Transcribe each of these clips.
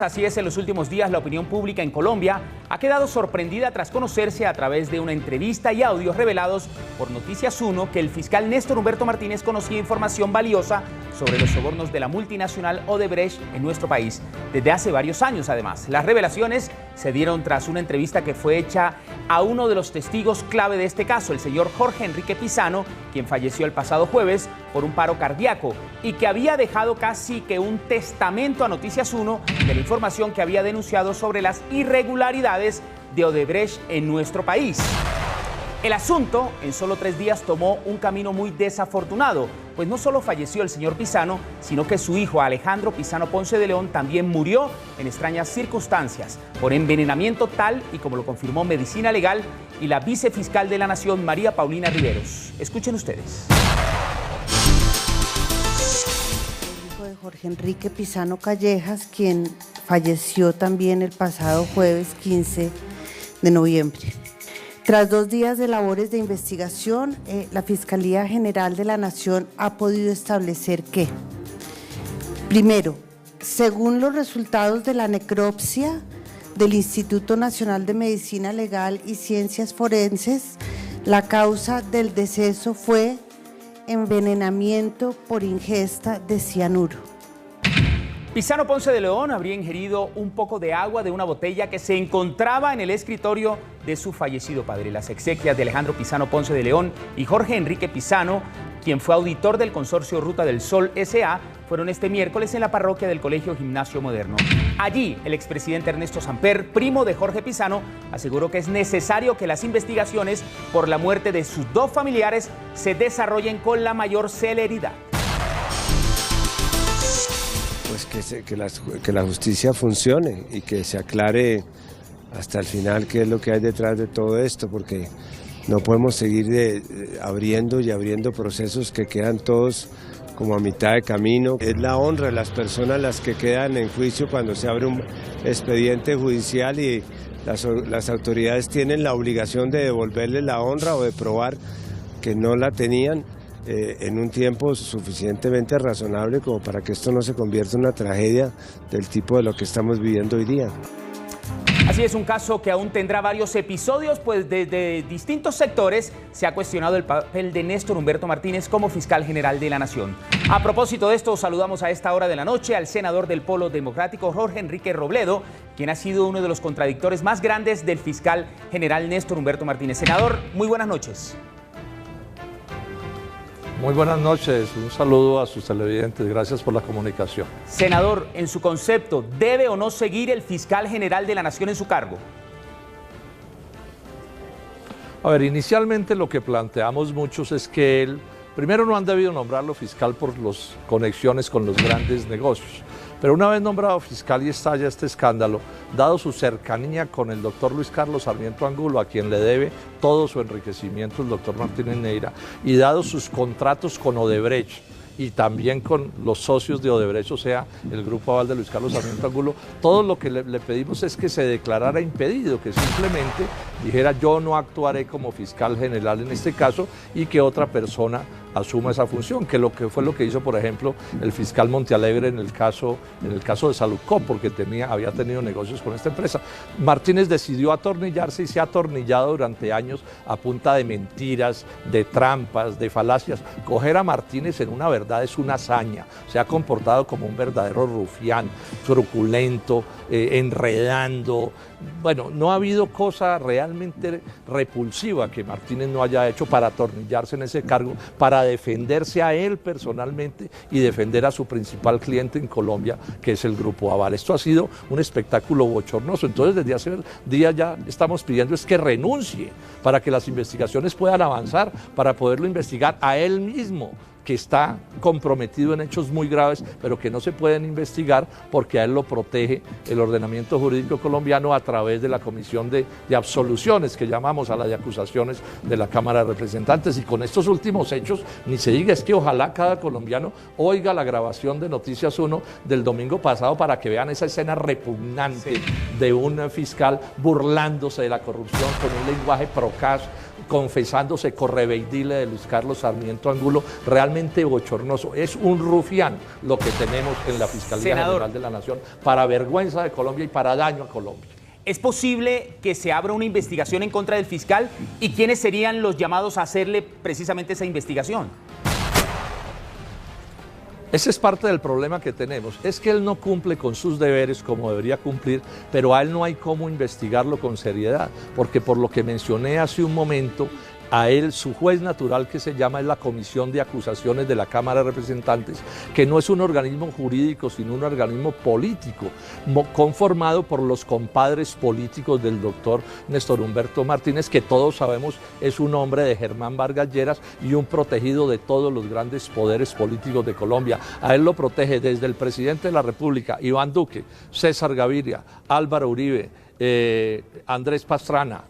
Así es, en los últimos días la opinión pública en Colombia ha quedado sorprendida tras conocerse a través de una entrevista y audios revelados por Noticias 1 que el fiscal Néstor Humberto Martínez conocía información valiosa sobre los sobornos de la multinacional Odebrecht en nuestro país desde hace varios años. Además, las revelaciones se dieron tras una entrevista que fue hecha a uno de los testigos clave de este caso, el señor Jorge Enrique Pizano, quien falleció el pasado jueves por un paro cardíaco y que había dejado casi que un testamento a Noticias 1 de la información que había denunciado sobre las irregularidades de Odebrecht en nuestro país. El asunto en solo 3 días tomó un camino muy desafortunado, pues no solo falleció el señor Pizano, sino que su hijo Alejandro Pizano Ponce de León también murió en extrañas circunstancias por envenenamiento, tal y como lo confirmó Medicina Legal y la vicefiscal de la Nación, María Paulina Riveros. Escuchen ustedes. El hijo de Jorge Enrique Pizano Callejas, quien falleció también el pasado jueves 15 de noviembre. Tras 2 días de labores de investigación, la Fiscalía General de la Nación ha podido establecer que, primero, según los resultados de la necropsia del Instituto Nacional de Medicina Legal y Ciencias Forenses, la causa del deceso fue envenenamiento por ingesta de cianuro. Pizano Ponce de León habría ingerido un poco de agua de una botella que se encontraba en el escritorio de su fallecido padre. Las exequias de Alejandro Pizano Ponce de León y Jorge Enrique Pizano, quien fue auditor del consorcio Ruta del Sol S.A., fueron este miércoles en la parroquia del Colegio Gimnasio Moderno. Allí, el expresidente Ernesto Samper, primo de Jorge Pizano, aseguró que es necesario que las investigaciones por la muerte de sus 2 familiares se desarrollen con la mayor celeridad. Pues que la justicia funcione y que se aclare hasta el final qué es lo que hay detrás de todo esto, porque no podemos seguir abriendo procesos que quedan todos como a mitad de camino. Es la honra de las personas las que quedan en juicio cuando se abre un expediente judicial y las autoridades tienen la obligación de devolverle la honra o de probar que no la tenían en un tiempo suficientemente razonable como para que esto no se convierta en una tragedia del tipo de lo que estamos viviendo hoy día. Así es, un caso que aún tendrá varios episodios, pues desde distintos sectores se ha cuestionado el papel de Néstor Humberto Martínez como fiscal general de la Nación. A propósito de esto, saludamos a esta hora de la noche al senador del Polo Democrático, Jorge Enrique Robledo, quien ha sido uno de los contradictores más grandes del fiscal general Néstor Humberto Martínez. Senador, muy buenas noches. Muy buenas noches, un saludo a sus televidentes, gracias por la comunicación. Senador, en su concepto, ¿debe o no seguir el fiscal general de la Nación en su cargo? A ver, inicialmente lo que planteamos muchos es que él, primero no han debido nombrarlo fiscal por las conexiones con los grandes negocios, pero una vez nombrado fiscal y estalla este escándalo, dado su cercanía con el doctor Luis Carlos Sarmiento Angulo, a quien le debe todo su enriquecimiento el doctor Martínez Neira, y dado sus contratos con Odebrecht y también con los socios de Odebrecht, o sea, el grupo aval de Luis Carlos Sarmiento Angulo, todo lo que le pedimos es que se declarara impedido, que simplemente dijera yo no actuaré como fiscal general en este caso y que otra persona asuma esa función, que fue lo que hizo, por ejemplo, el fiscal Montealegre en el caso de Saludcop, porque había tenido negocios con esta empresa. Martínez decidió atornillarse y se ha atornillado durante años a punta de mentiras, de trampas, de falacias. Coger a Martínez en una verdad es una hazaña. Se ha comportado como un verdadero rufián, truculento, enredando. Bueno, no ha habido cosa realmente repulsiva que Martínez no haya hecho para atornillarse en ese cargo, para defenderse a él personalmente y defender a su principal cliente en Colombia, que es el Grupo Aval. Esto ha sido un espectáculo bochornoso. Entonces, desde hace días ya estamos pidiendo es que renuncie para que las investigaciones puedan avanzar, para poderlo investigar a él mismo, que está comprometido en hechos muy graves, pero que no se pueden investigar porque a él lo protege el ordenamiento jurídico colombiano a través de la comisión de absoluciones, que llamamos a la de acusaciones de la Cámara de Representantes. Y con estos últimos hechos, ni se diga, es que ojalá cada colombiano oiga la grabación de Noticias 1 del domingo pasado para que vean esa escena repugnante de un fiscal burlándose de la corrupción con un lenguaje procaz, confesándose correveidile de Luis Carlos Sarmiento Angulo, realmente bochornoso. Es un rufián lo que tenemos en la Fiscalía General de la Nación, para vergüenza de Colombia y para daño a Colombia. ¿Es posible que se abra una investigación en contra del fiscal? ¿Y quiénes serían los llamados a hacerle precisamente esa investigación? Ese es parte del problema que tenemos, es que él no cumple con sus deberes como debería cumplir, pero a él no hay cómo investigarlo con seriedad, porque por lo que mencioné hace un momento, a él su juez natural, que se llama, es la Comisión de Acusaciones de la Cámara de Representantes, que no es un organismo jurídico, sino un organismo político, conformado por los compadres políticos del doctor Néstor Humberto Martínez, que todos sabemos es un hombre de Germán Vargas Lleras y un protegido de todos los grandes poderes políticos de Colombia. A él lo protege desde el presidente de la República, Iván Duque, César Gaviria, Álvaro Uribe, Andrés Pastrana,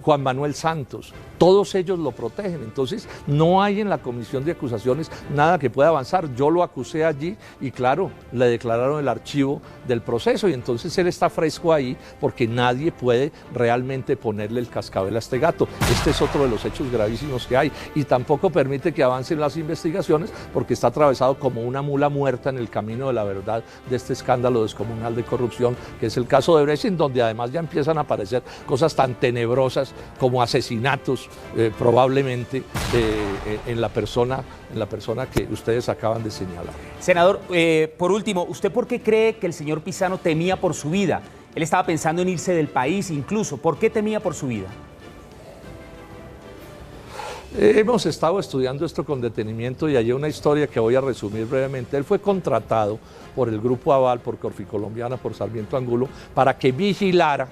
Juan Manuel Santos, todos ellos lo protegen. Entonces no hay en la Comisión de Acusaciones nada que pueda avanzar. Yo lo acusé allí y claro, le declararon el archivo del proceso y entonces él está fresco ahí porque nadie puede realmente ponerle el cascabel a este gato. Este es otro de los hechos gravísimos que hay y tampoco permite que avancen las investigaciones porque está atravesado como una mula muerta en el camino de la verdad de este escándalo descomunal de corrupción que es el caso de Brecht, donde además ya empiezan a aparecer cosas tan tenebrosas como asesinatos probablemente en la persona que ustedes acaban de señalar. Senador, por último, ¿usted por qué cree que el señor Pizano temía por su vida? Él estaba pensando en irse del país incluso. ¿Por qué temía por su vida? Hemos estado estudiando esto con detenimiento y hay una historia que voy a resumir brevemente. Él fue contratado por el Grupo Aval, por Corficolombiana, por Sarmiento Angulo, para que vigilara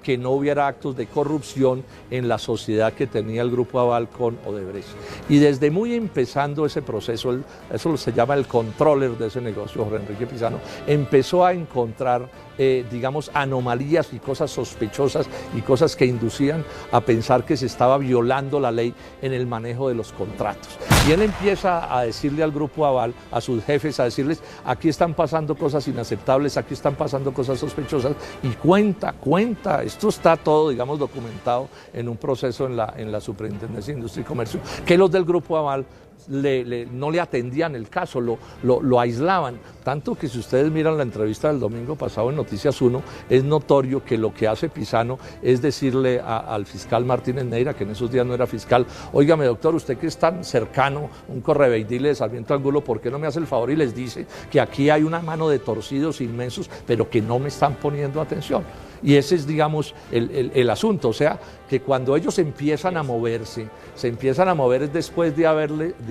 que no hubiera actos de corrupción en la sociedad que tenía el Grupo Aval con Odebrecht. Y desde muy empezando ese proceso, eso se llama el controller de ese negocio, Jorge Enrique Pizano, empezó a encontrar, digamos, anomalías y cosas sospechosas y cosas que inducían a pensar que se estaba violando la ley en el manejo de los contratos. Y él empieza a decirle al Grupo Aval, a sus jefes, a decirles, aquí están pasando cosas inaceptables, aquí están pasando cosas sospechosas, y cuenta, esto está todo, digamos, documentado en un proceso en la Superintendencia de Industria y Comercio, que los del Grupo Aval no le atendían el caso, lo aislaban, tanto que si ustedes miran la entrevista del domingo pasado en Noticias 1, es notorio que lo que hace Pizano es decirle al fiscal Martínez Neira, que en esos días no era fiscal, óigame doctor, usted que es tan cercano, un correveidile de Sarmiento Angulo, ¿por qué no me hace el favor y les dice que aquí hay una mano de torcidos inmensos, pero que no me están poniendo atención? Y ese es, digamos, el asunto, o sea, que cuando ellos empiezan a moverse, se empiezan a mover después de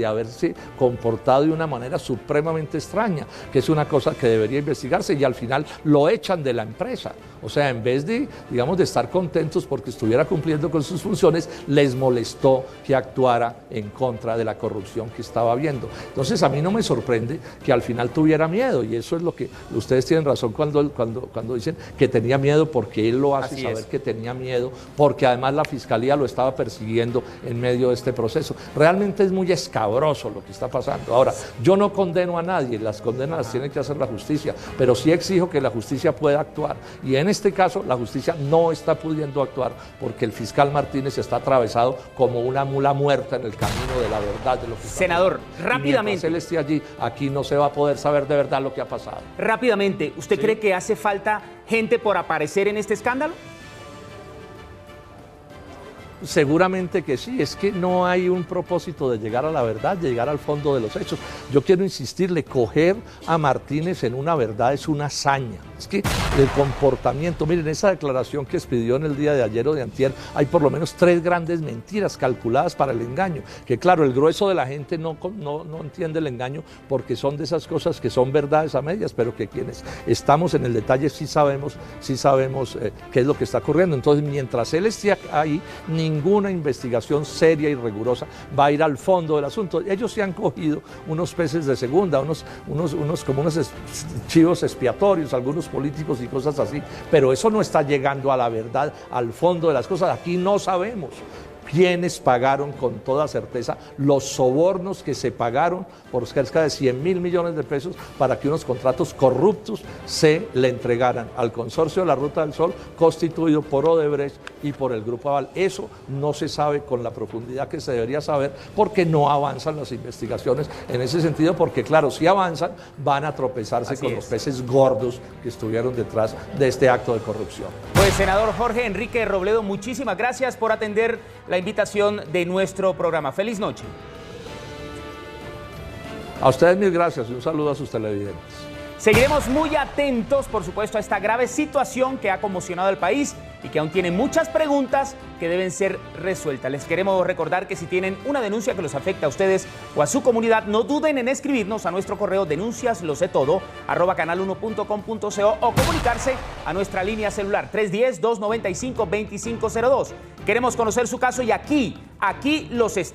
haberse comportado de una manera supremamente extraña, que es una cosa que debería investigarse, y al final lo echan de la empresa. O sea, en vez de, digamos, de estar contentos porque estuviera cumpliendo con sus funciones, les molestó que actuara en contra de la corrupción que estaba habiendo. Entonces, a mí no me sorprende que al final tuviera miedo, y eso es lo que ustedes tienen razón cuando dicen que tenía miedo, porque él lo hace saber que tenía miedo, porque además la Fiscalía lo estaba persiguiendo en medio de este proceso. Realmente es muy escabroso lo que está pasando. Ahora, yo no condeno a nadie, las condenas las tiene que hacer la justicia, pero sí exijo que la justicia pueda actuar. Y en este caso, la justicia no está pudiendo actuar porque el fiscal Martínez está atravesado como una mula muerta en el camino de la verdad de lo que está Senador, pasando. rápidamente. Mientras él esté allí, aquí no se va a poder saber de verdad lo que ha pasado. Rápidamente, ¿usted cree que hace falta gente por aparecer en este escándalo? Seguramente que sí, es que no hay un propósito de llegar a la verdad, de llegar al fondo de los hechos. Yo quiero insistirle, coger a Martínez en una verdad es una hazaña. Es que el comportamiento, miren, esa declaración que expidió en el día de ayer o de antier, hay por lo menos 3 grandes mentiras calculadas para el engaño, que claro, el grueso de la gente no entiende el engaño porque son de esas cosas que son verdades a medias, pero que quienes estamos en el detalle sí sabemos qué es lo que está ocurriendo. Entonces, mientras él esté ahí, ninguna investigación seria y rigurosa va a ir al fondo del asunto. Ellos se han cogido unos peces de segunda, como unos chivos expiatorios, algunos políticos y cosas así, pero eso no está llegando a la verdad, al fondo de las cosas. Aquí no sabemos quienes pagaron con toda certeza los sobornos que se pagaron por cerca de 100.000 millones de pesos para que unos contratos corruptos se le entregaran al consorcio de la Ruta del Sol, constituido por Odebrecht y por el Grupo Aval. Eso no se sabe con la profundidad que se debería saber porque no avanzan las investigaciones en ese sentido, porque claro, si avanzan van a tropezarse con los peces gordos que estuvieron detrás de este acto de corrupción. Pues senador Jorge Enrique Robledo, muchísimas gracias por atender la invitación de nuestro programa. Feliz noche. A ustedes mil gracias y un saludo a sus televidentes. Seguiremos muy atentos, por supuesto, a esta grave situación que ha conmocionado al país y que aún tiene muchas preguntas que deben ser resueltas. Les queremos recordar que si tienen una denuncia que los afecta a ustedes o a su comunidad, no duden en escribirnos a nuestro correo denunciaslosetodo@canal1.com.co o comunicarse a nuestra línea celular 310-295-2502. Queremos conocer su caso y aquí los estamos